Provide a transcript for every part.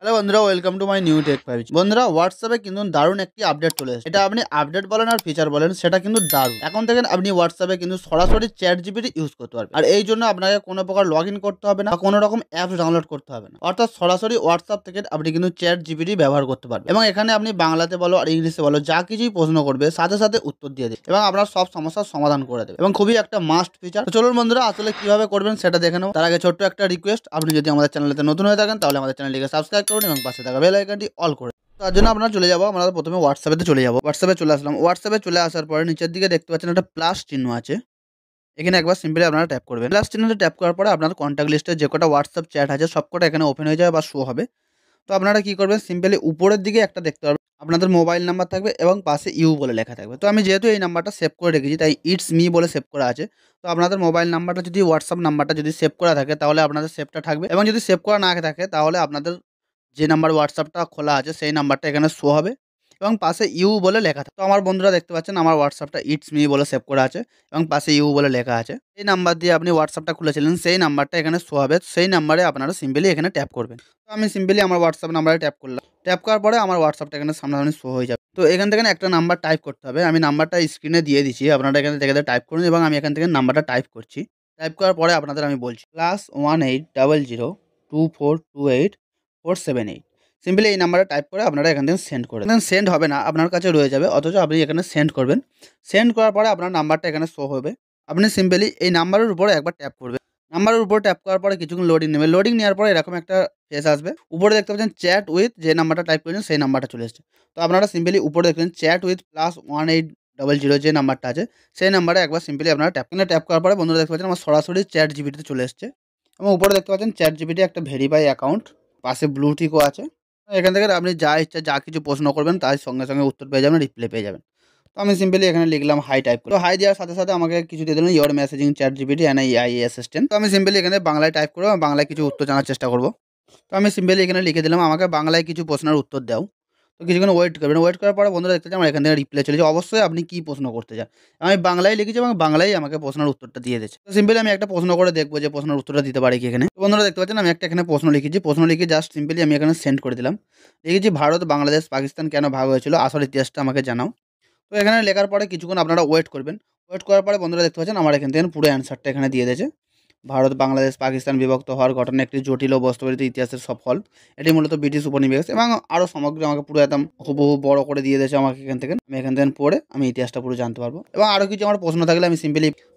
Hello বন্ধুরা, welcome to my new tech five. বন্ধুরা, হোয়াটসঅ্যাপে কিন্তু দারুণ একটি আপডেট চলে এসেছে। এটা আপনি আপডেট বলেন আর ফিচার বলেন, সেটা কিন্তু দারুণ। এখন থেকে আপনি হোয়াটসঅ্যাপে কিন্তু সরাসরি চ্যাট জিপিটি ইউজ করতে পারবেন। আর এই জন্য আপনাকে কোনো প্রকার লগ ইন করতে হবে না বা কোনো রকম অ্যাপস ডাউনলোড করতে হবে না। অর্থাৎ সরাসরি হোয়াটসঅ্যাপ থেকে আপনি কিন্তু চ্যাট জিপিটি ব্যবহার করতে পারবেন। এবং এখানে আপনি বাংলাতে বলো আর ইংলিশে বলো, যা কিছুই প্রশ্ন করবে সাথে সাথে উত্তর দিয়ে দেবে এবং আপনার সব সমস্যার সমাধান করে দেবে এবং খুবই একটা মাস্ট ফিচার। তো চলুন বন্ধুরা, আসলে কিভাবে করবেন সেটা দেখে নেব। তার আগে ছোট্ট একটা রিকোয়েস্ট, আপনি যদি আমাদের চ্যানেলতে নতুন হয়ে থাকেন তাহলে আমাদের চ্যানেলটিকে সাবস্ক্রাইব করুন এবং পাশে থাকা বেল আইকনটি অল করে। তার জন্য আপনারা চলে যাবো, আমরা প্রথমে হোয়াটসঅ্যাপে চলে যাবো। হোয়াটসঅ্যাপে চলে আসলাম। হোয়াটসঅ্যাপে চলে আসার পরে নিচের দিকে দেখতে পাচ্ছেন একটা প্লাস চিহ্ন আছে। এখানে একবার সিম্পলি আপনারা ট্যাপ করবেন। প্লাস চিহ্নতে ট্যাপ করার পরে আপনার কন্ট্যাক্ট লিস্টে যে কটা হোয়াটসঅ্যাপ চ্যাট আছে সবকটা এখানে ওপেন হয়ে যাবে বা শো হবে। তো আপনারা কি করবেন, সিম্পলি উপরের দিকে একটা দেখতে পারবেন আপনাদের মোবাইল নাম্বার থাকবে এবং পাশে ইউ বলে লেখা থাকবে। তো আমি যেহেতু এই নাম্বারটা সেভ করে রেখেছি তাই ইটস মি বলে সেভ করা আছে। তো আপনাদের মোবাইল নাম্বারটা যদি হোয়াটসঅ্যাপ নাম্বারটা যদি সেভ করা থাকে তাহলে আপনাদের সেভটা থাকবে, এবং যদি সেভ করা না থাকে তাহলে আপনাদের যে নাম্বার হোয়াটসঅ্যাপটা খোলা আছে সেই নাম্বারটা এখানে শো হবে এবং পাশে ইউ বলে লেখা থাকে। তো আমার বন্ধুরা দেখতে পাচ্ছেন আমার হোয়াটসঅ্যাপটা ইটস মি বলে সেভ করা আছে এবং পাশে ইউ বলে লেখা আছে। এই নাম্বার দিয়ে আপনি হোয়াটসঅ্যাপটা খুলেছিলেন, সেই নাম্বারটা এখানে শো হবে। সেই নাম্বারে আপনারা সিম্পলি এখানে ট্যাপ করবেন। তো আমি সিম্পলি আমার হোয়াটসঅ্যাপ নাম্বারে ট্যাপ করলাম। ট্যাপ করার পরে আমার হোয়াটসঅ্যাপটা এখানে সামনাসামনি শো হয়ে যাবে। তো এখান থেকে একটা নাম্বার টাইপ করতে হবে। আমি নাম্বারটা স্ক্রিনে দিয়ে দিচ্ছি, আপনারা এখানে থেকে টাইপ করুন এবং আমি এখান থেকে নাম্বারটা টাইপ করছি। টাইপ করার পরে আপনাদের আমি বলছি +18002428 সিম্পলি এই নাম্বারে টাইপ করে আপনারা এখান থেকে সেন্ড করে দেন। সেন্ড হবে না, আপনার কাছে রয়ে যাবে, অথচ আপনি এখানে সেন্ড করবেন। সেন্ড করার পরে আপনার নাম্বারটা এখানে শো হবে। আপনি সিম্পলি এই নাম্বারের উপরে একবার ট্যাপ করবেন। নাম্বারের উপর ট্যাপ করার পরে কিছুক্ষণ লোডিং নেবে। লোডিং নেওয়ার পরে এরকম একটা ফেস আসবে। উপরে দেখতে পাচ্ছেন চ্যাট উইথ, যে নাম্বারটা টাইপ করেছেন সেই নাম্বারটা চলে এসেছে। তো আপনারা সিম্পলি উপরে দেখবেন চ্যাট উইথ +1800 যে নাম্বারটা আছে সেই নাম্বারে একবার সিম্পলি আপনারা ট্যাপ করার পরে বন্ধুরা দেখতে পাচ্ছেন আমার সরাসরি চ্যাট জিপিটিতে চলে এসেছে এবং উপরে দেখতে পাচ্ছেন চ্যাট জিপিটি একটা ভেরিফাই অ্যাকাউন্ট, পাশে ব্লু টিকও আছে। এখান থেকে আপনি যা ইচ্ছা যা কিছু প্রশ্ন করবেন তার সঙ্গে সঙ্গে উত্তর পেয়ে যাবেন, রিপ্লাই পেয়ে যাবেন। তো আমি সিম্পলি এখানে লিখলাম হাই টাইপ করে। তো হাই দেওয়ার সাথে সাথে আমাকে কিছু দিয়ে দিলেন, your messaging chat GPT and AI assistant. তো আমি সিম্পলি এখানে বাংলায় টাইপ করবো, বাংলায় কিছু উত্তর জানার চেষ্টা করবো। তো আমি সিম্পলি এখানে লিখে দিলাম আমাকে বাংলায় কিছু প্রশ্নের উত্তর দাও। তো কিছুক্ষণ ওয়েট করবেন। ওয়েট করার পরে বন্ধুরা দেখতে চান আমার এখান থেকে রিপ্লাই চলেছে। অবশ্যই আপনি কী প্রশ্ন করতে চান, আমি বাংলায় লিখেছি এবং বাংলায় আমাকে প্রশ্নের উত্তরটা দিয়ে দিচ্ছে। তো সিম্পলি আমি একটা প্রশ্ন করে দেখবো যে প্রশ্নের উত্তরটা দিতে পারি কি এখানে। তো বন্ধুরা দেখতে পাচ্ছেন আমি একটা এখানে প্রশ্ন লিখেছি। প্রশ্ন লিখে জাস্ট সিম্পলি আমি এখানে সেন্ড করে দিলাম। লিখেছি ভারত, বাংলাদেশ, পাকিস্তান কেন ভাগ হয়েছিল, আসল ইতিহাসটা আমাকে জানাও। তো এখানে লেখার পরে কিছুক্ষণ আপনারা ওয়েট করবেন। ওয়েট করার পরে বন্ধুরা দেখতে পাচ্ছেন আমার এখান থেকে পুরো অ্যান্সারটা এখানে দিয়ে দিয়েছে। ভারত, বাংলাদেশ, পাকিস্তান বিভক্ত হওয়ার ঘটনা একটি জটিল ও বাস্তবিক ইতিহাসের সফল। এটি মূলত ব্রিটিশ উপনিবেশ এবং আরও সামগ্রী আমাকে পুরো একদম হুবহু বড় করে দিয়ে দিয়েছে আমাকে এখান থেকে। আমি এখান থেকে পড়ে আমি ইতিহাসটা পুরো জানতে পারবো এবং আরও কিছু আমার প্রশ্ন থাকলে আমি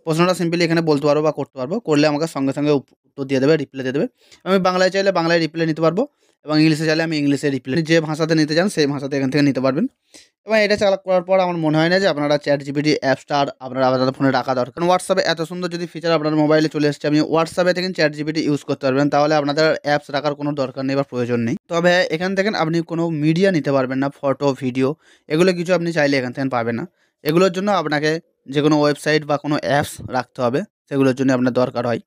প্রশ্নটা সিম্পলি এখানে বলতে পারবো বা করতে পারবো। করলে আমাকে সঙ্গে সঙ্গে উত্তর দিয়ে দেবে, রিপ্লাই দিয়ে দেবে। আমি বাংলায় চাইলে বাংলায় রিপ্লাই নিতে পারবো এবং ইংলিশে চাইলে আমি ইংলিশে রিপ্লাই, যে ভাষাতে নিতে চান সেই ভাষাতে এখান থেকে নিতে পারবেন। এবং এটা চালু করার পর আমার মনে হয় না যে আপনারা চ্যাট জিপিটি অ্যাপসটা আর আপনাদের ফোনে রাখা দরকার। কারণ হোয়াটসঅ্যাপে এত সুন্দর যদি ফিচার আপনার মোবাইলে চলে এসেছে, আপনি হোয়াটসঅ্যাপে থেকে চ্যাট জিপিটি ইউজ করতে পারবেন, তাহলে আপনাদের অ্যাপস রাখার কোনো দরকার নেই বা প্রয়োজন নেই। তবে এখান থেকে আপনি কোনো মিডিয়া নিতে পারবেন না, ফটো, ভিডিও, এগুলো কিছু আপনি চাইলে এখান থেকে পাবেন না। এগুলোর জন্য আপনাকে যে কোনো ওয়েবসাইট বা কোনো অ্যাপস রাখতে হবে, সেগুলোর জন্য আপনার দরকার হয়।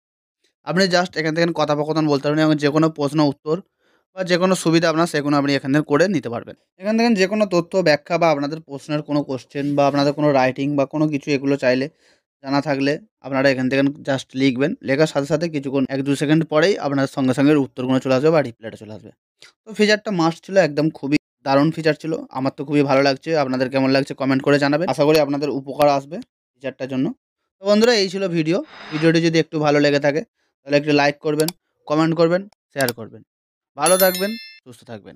আপনি জাস্ট এখান থেকে কথোপকথন বলতে পারবেন এবং যে কোনো প্রশ্ন উত্তর বা যে কোনো সুবিধা আপনার সেগুলো আপনি এখান থেকে করে নিতে পারবেন। এখান থেকে যে কোনো তথ্য, ব্যাখ্যা বা আপনাদের প্রশ্নের কোনো কোশ্চেন বা আপনাদের কোনো রাইটিং বা কোনো কিছু এগুলো চাইলে জানা থাকলে আপনারা এখান থেকে জাস্ট লিখবেন। লেখার সাথে সাথে কিছুক্ষণ 1-2 সেকেন্ড পরেই আপনার সঙ্গে সঙ্গে উত্তরগুলো চলে আসবে বা রিপ্লাইটা চলে আসবে। তো ফিচারটা মাস্ট ছিল, একদম খুবই দারুণ ফিচার ছিল। আমার তো খুবই ভালো লাগছে। আপনাদের কেমন লাগছে কমেন্ট করে জানাবেন। আশা করি আপনাদের উপকার আসবে ফিচারটার জন্য। তো বন্ধুরা, এই ছিল ভিডিও। ভিডিওটি যদি একটু ভালো লেগে থাকে তাহলে একটু লাইক করবেন, কমেন্ট করবেন, শেয়ার করবেন। ভালো থাকবেন, সুস্থ থাকবেন।